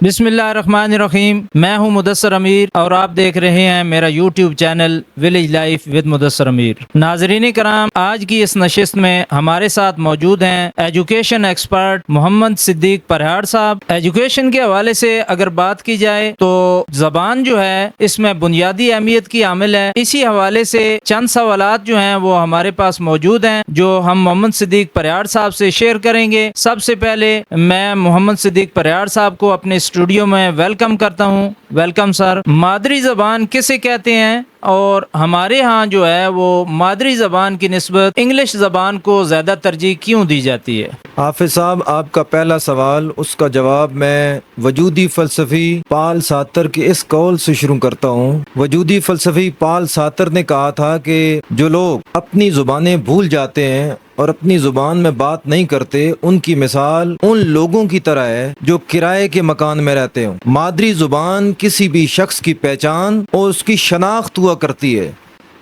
بسم اللہ الرحمن الرحیم۔ میں ہوں مدثر امیر اور آپ دیکھ رہے ہیں میرا YouTube channel village life with Mudassir Amir. ناظرین کرام، آج کی اس نشست میں ہمارے ساتھ موجود ہیں ایجوکیشن ایکسپرٹ محمد صدیق پرہاڑ صاحب۔ ایجوکیشن کے حوالے سے اگر بات کی جائے تو زبان جو ہے اس میں بنیادی اہمیت کی حامل ہے۔ اسی حوالے سے چند سوالات جو ہیں وہ ہمارے پاس موجود ہیں جو ہم محمد صدیق پرہاڑ صاحب سے شیئر کریں گے۔ سب سے پہلے میں محمد صدیق پرہاڑ صاحب کو اپنے اسٹوڈیو میں ویلکم کرتا ہوں۔ Welcome sir. مادری زبان کسے کہتے ہیں اور ہمارے ہاں جو ہے وہ مادری زبان کی نسبت انگلش زبان کو زیادہ ترجیح کیوں دی جاتی ہے؟ حافظ صاحب، آپ کا پہلا سوال، اس کا جواب میں وجودی فلسفی پال ساتر کے اس قول سے شروع کرتا ہوں۔ وجودی فلسفی پال ساتر نے کہا تھا کہ جو لوگ اپنی زبانیں بھول جاتے ہیں اور اپنی زبان میں بات نہیں کرتے، ان کی مثال ان لوگوں کی طرح ہے جو کرائے کے مکان میں رہتے ہوں۔ مادری زبان کسی بھی شخص کی پہچان اور اس کی شناخت ہوا کرتی ہے۔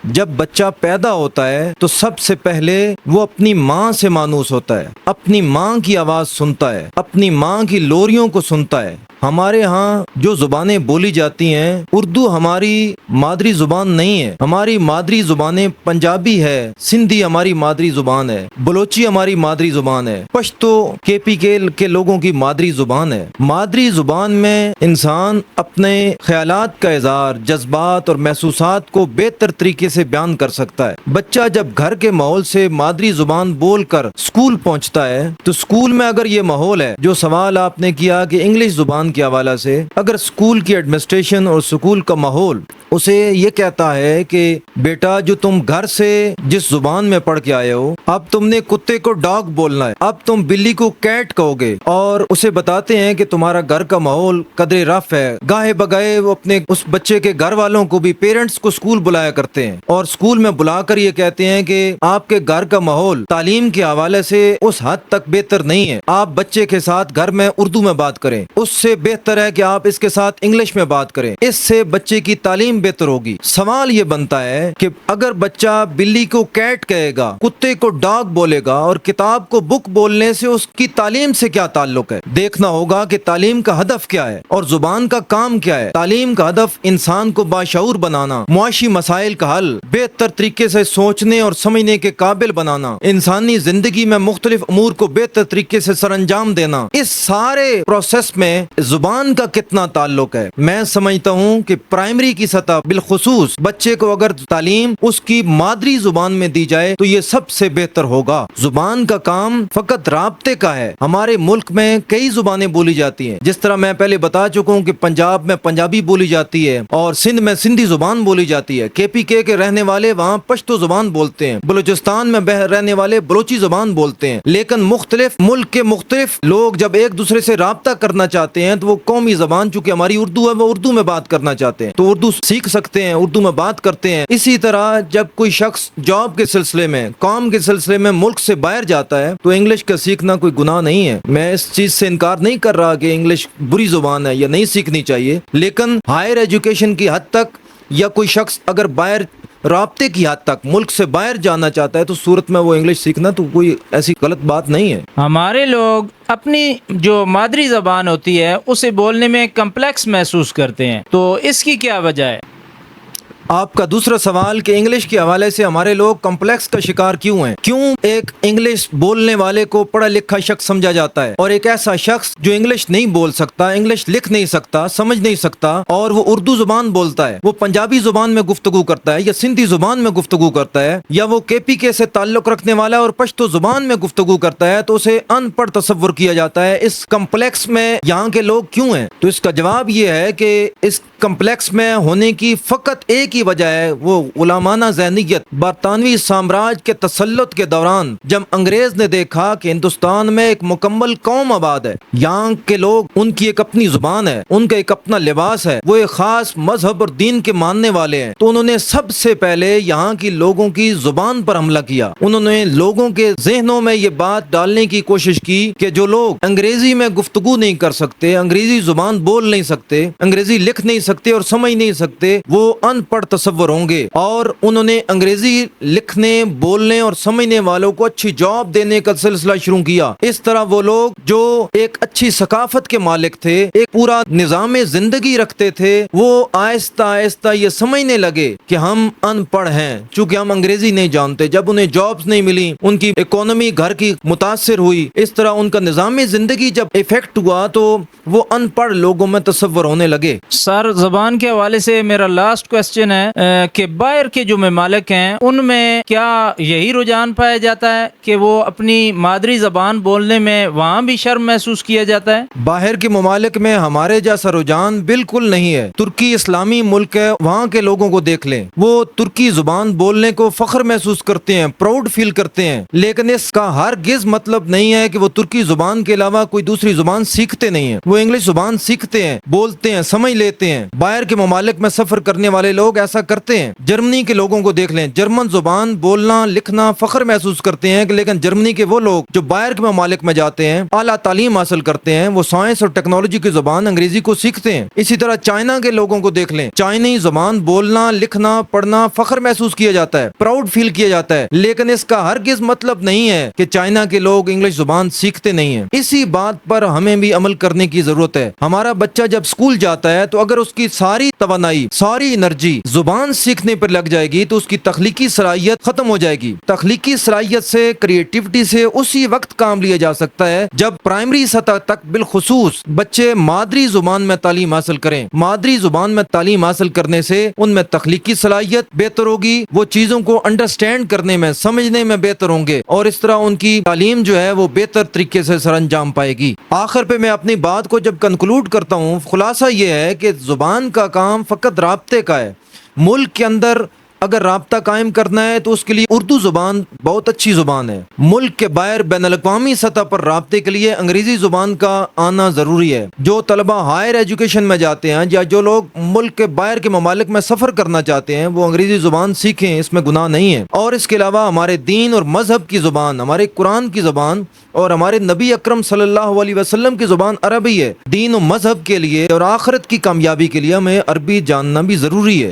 جب بچہ پیدا ہوتا ہے تو سب سے پہلے وہ اپنی ماں سے مانوس ہوتا ہے، اپنی ماں کی آواز سنتا ہے، اپنی ماں کی لوریوں کو سنتا ہے۔ ہمارے ہاں جو زبانیں بولی جاتی ہیں، اردو ہماری مادری زبان نہیں ہے۔ ہماری مادری زبانیں پنجابی ہے، سندھی ہماری مادری زبان ہے، بلوچی ہماری مادری زبان ہے، پشتو KP کے لوگوں کی مادری زبان ہے۔ مادری زبان میں انسان اپنے خیالات کا اظہار، جذبات اور محسوسات کو بہتر طریقے سے بیان کر سکتا ہے۔ بچہ جب گھر کے ماحول سے مادری زبان بول کر اسکول پہنچتا ہے تو اسکول میں اگر یہ ماحول ہے، جو سوال آپ نے کیا کہ انگلش زبان کے حوالے سے، اگر اسکول کی ایڈمنسٹریشن اور اسکول کا ماحول اسے یہ کہتا ہے کہ بیٹا جو تم گھر سے جس زبان میں پڑھ کے آئے ہو، اب تم نے کتے کو ڈاگ بولنا ہے، اب تم بلی کو کیٹ کہو گے، اور اسے بتاتے ہیں کہ تمہارا گھر کا ماحول قدر رف ہے، گاہے بگاہے وہ اپنے اس بچے کے گھر والوں کو بھی، پیرنٹس کو اسکول بلایا کرتے ہیں اور اسکول میں بلا کر یہ کہتے ہیں کہ آپ کے گھر کا ماحول تعلیم کے حوالے سے اس حد تک بہتر نہیں ہے، آپ بچے کے ساتھ گھر میں اردو میں بات کریں، اس سے بہتر ہے کہ آپ اس کے ساتھ انگلش میں بات کریں، اس سے بچے کی تعلیم بہتر ہوگی۔ سوال یہ بنتا ہے کہ اگر بچہ بلی کو کیٹ کہے گا، کتے کو ڈاگ بولے گا اور کتاب کو بک بولنے سے اس کی تعلیم سے کیا تعلق ہے؟ دیکھنا ہوگا کہ تعلیم کا ہدف کیا ہے اور زبان کا کام کیا ہے۔ تعلیم کا ہدف انسان کو باشعور بنانا، معاشی مسائل کا حل، بہتر طریقے سے سوچنے اور سمجھنے کے قابل بنانا، انسانی زندگی میں مختلف امور کو بہتر طریقے سے سر انجام دینا۔ اس سارے پروسیس میں زبان کا کتنا تعلق ہے؟ میں سمجھتا ہوں کہ پرائمری کی سطح بالخصوص بچے کو اگر تعلیم اس کی مادری زبان میں دی جائے تو یہ سب سے بہتر ہوگا۔ زبان کا کام فقط رابطے کا ہے۔ ہمارے ملک میں کئی زبانیں بولی جاتی ہیں، جس طرح میں پہلے بتا چکا ہوں کہ پنجاب میں پنجابی بولی جاتی ہے اور سندھ میں سندھی زبان بولی جاتی ہے، KP کے رہنے والے وہاں پشتو زبان بولتے ہیں، بلوچستان میں رہنے والے بلوچی زبان بولتے ہیں۔ لیکن مختلف ملک کے مختلف لوگ جب ایک دوسرے سے رابطہ کرنا چاہتے ہیں تو وہ قومی زبان، چونکہ ہماری اردو ہے، وہ اردو میں بات کرنا چاہتے ہیں تو اردو سیکھ سکتے ہیں، اردو میں بات کرتے ہیں۔ اسی طرح جب کوئی شخص جاب کے سلسلے میں، کام کے سلسلے میں ملک سے باہر جاتا ہے تو انگلش کا سیکھنا کوئی گناہ نہیں ہے۔ میں اس چیز سے انکار نہیں کر رہا کہ انگلش بری زبان ہے یا نہیں سیکھنی چاہیے، لیکن ہائر ایجوکیشن کی حد تک یا کوئی شخص اگر باہر رابطے کی حد تک ملک سے باہر جانا چاہتا ہے تو صورت میں وہ انگلش سیکھنا تو کوئی ایسی غلط بات نہیں ہے۔ ہمارے لوگ اپنی جو مادری زبان ہوتی ہے اسے بولنے میں کمپلیکس محسوس کرتے ہیں، تو اس کی کیا وجہ ہے؟ آپ کا دوسرا سوال کہ انگلش کے حوالے سے ہمارے لوگ کمپلیکس کا شکار کیوں ہیں؟ کیوں ایک انگلش بولنے والے کو پڑھا لکھا شخص سمجھا جاتا ہے اور ایک ایسا شخص جو انگلش نہیں بول سکتا، انگلش لکھ نہیں سکتا، سمجھ نہیں سکتا اور وہ اردو زبان بولتا ہے، وہ پنجابی زبان میں گفتگو کرتا ہے یا سندھی زبان میں گفتگو کرتا ہے یا وہ KP سے تعلق رکھنے والا اور پشتو زبان میں گفتگو کرتا ہے تو اسے ان پڑھ تصور کیا جاتا ہے۔ اس کمپلیکس میں یہاں کے لوگ کیوں ہیں؟ تو اس کا جواب یہ ہے کہ اس کمپلیکس میں ہونے کی فقط ایک ہی وجہ ہے، وہ غلامانہ ذہنیت۔ برطانوی سامراج کے تسلط کے دوران جب انگریز نے دیکھا کہ ہندوستان میں ایک مکمل قوم آباد ہے، یہاں کے لوگ، ان کی ایک اپنی زبان ہے، ان کا ایک اپنا لباس ہے، وہ ایک خاص مذہب اور دین کے ماننے والے ہیں، تو انہوں نے سب سے پہلے یہاں کی لوگوں کی زبان پر حملہ کیا۔ انہوں نے لوگوں کے ذہنوں میں یہ بات ڈالنے کی کوشش کی کہ جو لوگ انگریزی میں گفتگو نہیں کر سکتے، انگریزی زبان بول نہیں سکتے، انگریزی لکھ نہیں سکتے اور سمجھ نہیں سکتے، وہ ان پڑھ تصور ہوں گے اور انہوں نے انگریزی لکھنے بولنے اور سمجھنے والوں کو اچھی جاب دینے کا سلسلہ شروع کیا۔ اس طرح وہ لوگ جو ایک اچھی ثقافت کے مالک تھے، ایک پورا نظام زندگی رکھتے تھے، وہ آہستہ آہستہ یہ سمجھنے لگے کہ ہم ان پڑھ ہیں، چونکہ ہم انگریزی نہیں جانتے۔ جب انہیں جابز نہیں ملی، ان کی اکانومی گھر کی متاثر ہوئی، اس طرح ان کا نظام زندگی جب افیکٹ ہوا تو وہ ان پڑھ لوگوں میں تصور ہونے لگے۔ سر، زبان کے حوالے سے میرا لاسٹ کوسچن ہے کہ باہر کے جو ممالک ہیں ان میں کیا یہی رجحان پایا جاتا ہے کہ وہ اپنی مادری زبان بولنے میں وہاں بھی شرم محسوس کیا جاتا ہے؟ باہر کے ممالک میں ہمارے جیسا رجحان بالکل نہیں ہے۔ ترکی اسلامی ملک ہے، وہاں کے لوگوں کو دیکھ لیں، وہ ترکی زبان بولنے کو فخر محسوس کرتے ہیں، پراؤڈ فیل کرتے ہیں، لیکن اس کا ہرگز مطلب نہیں ہے کہ وہ ترکی زبان کے علاوہ کوئی دوسری زبان سیکھتے نہیں ہیں۔ وہ انگلش زبان سیکھتے ہیں، بولتے ہیں، سمجھ لیتے ہیں۔ باہر کے ممالک میں سفر کرنے والے لوگ ایسا کرتے ہیں۔ جرمنی کے لوگوں کو دیکھ لیں، جرمن زبان بولنا لکھنا فخر محسوس کرتے ہیں، لیکن جرمنی کے وہ لوگ جو باہر کے ممالک میں جاتے ہیں، اعلیٰ تعلیم حاصل کرتے ہیں، وہ سائنس اور ٹیکنالوجی کی زبان انگریزی کو سیکھتے ہیں۔ اسی طرح چائنا کے لوگوں کو دیکھ لیں، چائنی زبان بولنا لکھنا پڑھنا فخر محسوس کیا جاتا ہے، پراؤڈ فیل کیا جاتا ہے، لیکن اس کا ہرگز مطلب نہیں ہے کہ چائنا کے لوگ انگلش زبان سیکھتے نہیں ہیں۔ اسی بات پر ہمیں بھی عمل کرنے کی ضرورت ہے۔ ہمارا بچہ جب اسکول جاتا ہے تو اگر اس کی ساری توانائی ساری انرجی زبان سیکھنے پر لگ جائے گی تو اس کی تخلیقی صلاحیت ختم ہو جائے گی۔ تخلیقی صلاحیت سے، کریٹیوٹی سے اسی وقت کام لیا جا سکتا ہے جب پرائمری سطح تک بالخصوص بچے مادری زبان میں تعلیم حاصل کریں۔ مادری زبان میں تعلیم حاصل کرنے سے ان میں تخلیقی صلاحیت بہتر ہوگی، وہ چیزوں کو انڈرسٹینڈ کرنے میں سمجھنے میں بہتر ہوں گے، اور اس طرح ان کی تعلیم جو ہے وہ بہتر طریقے سے سر انجام پائے گی۔ آخر پہ میں اپنی بات کو جب کنکلوڈ کرتا ہوں، خلاصہ یہ ہے کہ زبان کا کام فقط رابطے کا ہے۔ ملک کے اندر اگر رابطہ قائم کرنا ہے تو اس کے لیے اردو زبان بہت اچھی زبان ہے۔ ملک کے باہر بین الاقوامی سطح پر رابطے کے لیے انگریزی زبان کا آنا ضروری ہے۔ جو طلبہ ہائر ایجوکیشن میں جاتے ہیں یا جو لوگ ملک کے باہر کے ممالک میں سفر کرنا چاہتے ہیں، وہ انگریزی زبان سیکھیں، اس میں گناہ نہیں ہے۔ اور اس کے علاوہ ہمارے دین اور مذہب کی زبان، ہمارے قرآن کی زبان اور ہمارے نبی اکرم صلی اللہ علیہ وسلم کی زبان عربی ہے۔ دین و مذہب کے لیے اور آخرت کی کامیابی کے لیے ہمیں عربی جاننا بھی ضروری ہے۔